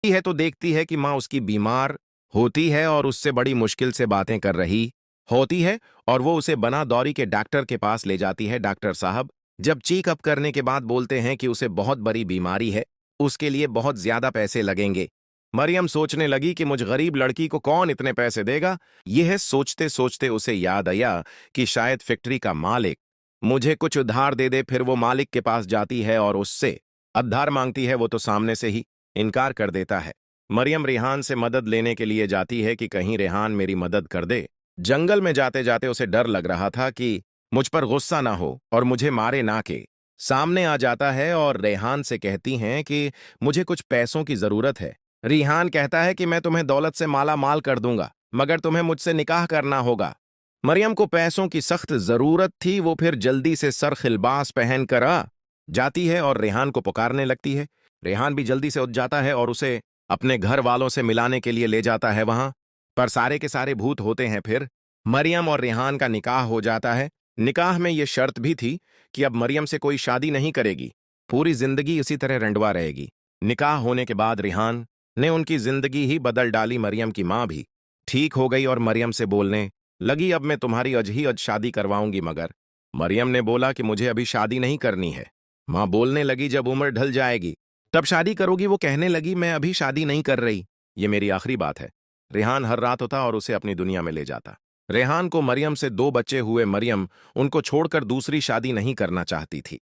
है तो देखती है कि माँ उसकी बीमार होती है और उससे बड़ी मुश्किल से बातें कर रही होती है, और वो उसे बना दौरी के डॉक्टर के पास ले जाती है। डॉक्टर साहब जब चेकअप करने के बाद बोलते हैं कि उसे बहुत बड़ी बीमारी है, उसके लिए बहुत ज्यादा पैसे लगेंगे। मरियम सोचने लगी कि मुझ गरीब लड़की को कौन इतने पैसे देगा। यह सोचते सोचते उसे याद आया कि शायद फैक्ट्री का मालिक मुझे कुछ उधार दे दे। फिर वो मालिक के पास जाती है और उससे उधार मांगती है। वो तो सामने से ही इनकार कर देता है। मरियम रेहान से मदद लेने के लिए जाती है कि कहीं रेहान मेरी मदद कर दे। जंगल में जाते जाते उसे डर लग रहा था कि मुझ पर गुस्सा ना हो और मुझे मारे ना के। सामने आ जाता है और रेहान से कहती हैं कि मुझे कुछ पैसों की जरूरत है। रेहान कहता है कि मैं तुम्हें दौलत से माला माल कर दूंगा, मगर तुम्हें मुझसे निकाह करना होगा। मरियम को पैसों की सख्त जरूरत थी। वो फिर जल्दी से सर खिलबास पहन कर आ जाती है और रेहान को पुकारने लगती है। रेहान भी जल्दी से उठ जाता है और उसे अपने घर वालों से मिलाने के लिए ले जाता है वहां पर सारे के सारे भूत होते हैं। फिर मरियम और रेहान का निकाह हो जाता है। निकाह में यह शर्त भी थी कि अब मरियम से कोई शादी नहीं करेगी, पूरी जिंदगी इसी तरह रंडवा रहेगी। निकाह होने के बाद रेहान ने उनकी जिंदगी ही बदल डाली। मरियम की माँ भी ठीक हो गई और मरियम से बोलने लगी, अब मैं तुम्हारी अज ही अज शादी करवाऊंगी। मगर मरियम ने बोला कि मुझे अभी शादी नहीं करनी है। माँ बोलने लगी, जब उम्र ढल जाएगी तब शादी करोगी। वो कहने लगी, मैं अभी शादी नहीं कर रही, ये मेरी आखिरी बात है। रेहान हर रात होता और उसे अपनी दुनिया में ले जाता। रेहान को मरियम से 2 बच्चे हुए। मरियम उनको छोड़कर दूसरी शादी नहीं करना चाहती थी।